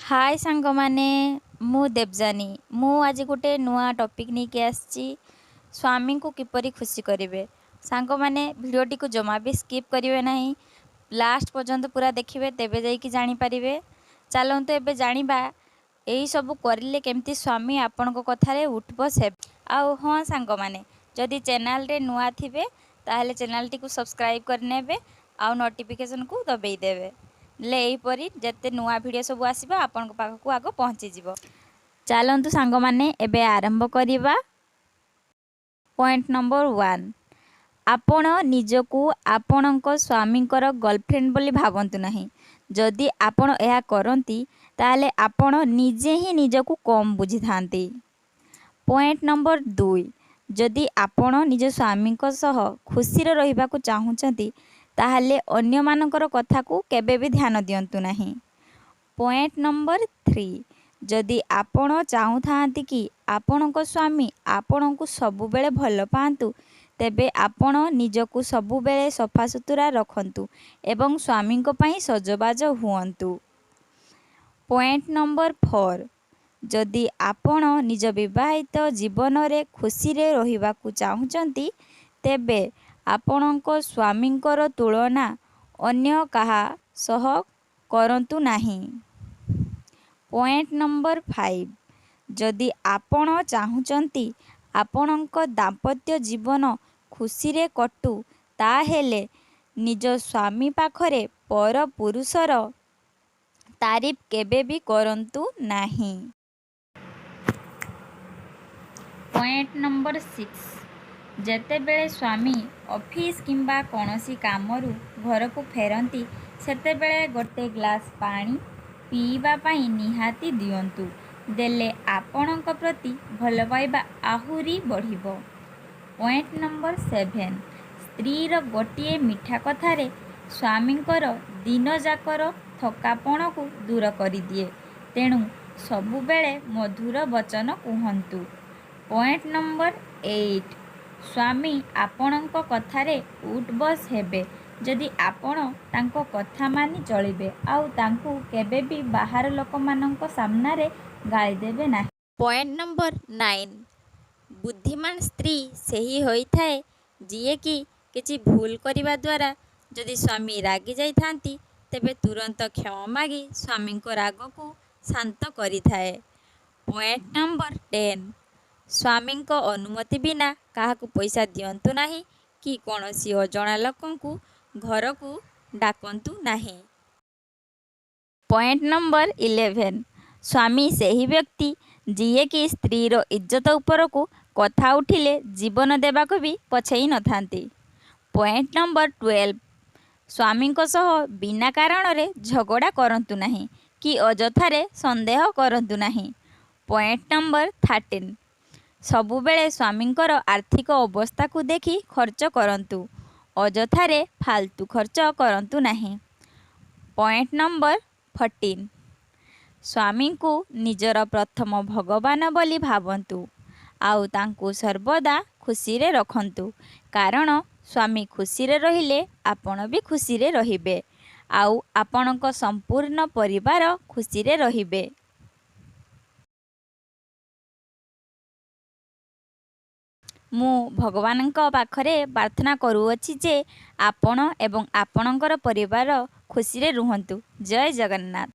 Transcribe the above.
हाय सांग माने मु देवजानी मु आज गोटे नुआ टॉपिक नहीं के आसी स्वामी को किपरि खुशी करेंगे। सांग माने वीडियोटी को जमा भी स्किप करेंगे नहीं, लास्ट पर्यंत पूरा देखिए तेबे जाइकी जानी पारिबे। चलते एबे जानिबा यही सब करिले केमती स्वामी आपण को कथारे उठबस हे। आउ हाँ सांग माने जदि चैनल रे नुआ थिबे ताहले चैनल टी को सब्सक्राइब करनेबे आउ नोटिफिकेशन को दबेई देबे ले यहीपरी जिते नुआ भिडियो सब आसो आपण पाखक आग पहुँचीज। चलतु सांग माने एबे आरंभ करिबा। पॉइंट नंबर 1, आपण निजकू आपणक स्वामींकर गर्लफ्रेंड बोली भावंतु नहीं। जदि आपण एहा करंती ताले आपण निजे ही निजकू कम बुझी थांती। पॉइंट नंबर 2, जदि आपण निज स्वामी सह खुशी रहिबा को चाहुचंती ताहले अन्य मानकर कथा को केबे भी ध्यान दियंतु नहीं। पॉइंट नंबर 3, जदि आपण चाहुथांती कि आपणक स्वामी आपण को सबुबेले भल पांतु तेबे आपण निजकू सबुबेले सफा सुतुरा रखंतु एवं स्वामी को पई सजबाज हुअंतु। पॉइंट नंबर 4, जदि आपण निज विवाहित जीवन रे खुशी रे रहिबा को चाहुचंती तेबे आपणक स्वामींकर तुलना अन्य कहा सह करंतु नहीं। पॉइंट नंबर 5, जदि आपण चाहुचंती आपणक दाम्पत्य जीवन खुशी रे कटु ताहेले निज स्वामी पाखरे पर पुरुषर तारीफ केबे भी करंतु नहीं। पॉइंट नंबर 6, जेतेबेले स्वामी ऑफिस किंबा कौनसी कामरू घर को फेरंती सेतेबेले गोटे ग्लास पानी पीवा पाई निहाती दियंतु देले आपणक प्रति भल पाइबा आहुरी बढ़िबो। पॉइंट नंबर 7, स्त्रीर गोटे मीठा कथारे स्वामींकर दिन जाकर थकापण को दूर करी दिए, तेणु सबुबेले मधुर वचन कुहंतु। पॉइंट नंबर 8, स्वामी आपणक कथारे उठ बस हेबे जदि आपण तांको कथा मानि चलिबे आउ तांको केबे भी बाहर लोक मानक सामना रे गाली देबे नाही। पॉइंट नंबर 9, बुद्धिमान स्त्री सही होई थाए जिए कि किछि भूल करिबा द्वारा जदि स्वामी रागी जाई थांती तेबे तुरंत क्षमा मागी स्वामी को राग को शांत करी थाए। पॉइंट नंबर 10, स्वामी को अनुमति बिना काहाकू पैसा दियंतु नाही कि कौनसी अजणा लोकंकू घर को डाकंतु नाही। पॉइंट नंबर 11, स्वामी सही व्यक्ति जिए कि स्त्रीर इज्जत उपर को कथा उठिले जीवन देवा को भी पछई न थांती। पॉइंट नंबर 12, स्वामी को सह बिना कारण रे झगड़ा करंतु नाही कि अजथारे संदेह करंतु नाही। पॉइंट नंबर 13, सबुबेले स्वामींकर आर्थिक अवस्था को देखी खर्च करंतु अजथारे फालतू खर्च करंतु नाही। पॉइंट नंबर 14, स्वामी को निजर प्रथम भगवान बोली भावंतु आउ तांको सर्वदा खुशी रे रखंतु कारण स्वामी खुशी रे रहिले आपण भी खुशी रे रहिबे आउ आपणक संपूर्ण परिवार खुशी रे रहिबे। मु भगवान पाखरे प्रार्थना करूअछि जे आपण एवं आपणकर परिवार खुशी रे रुहंतु। जय जगन्नाथ।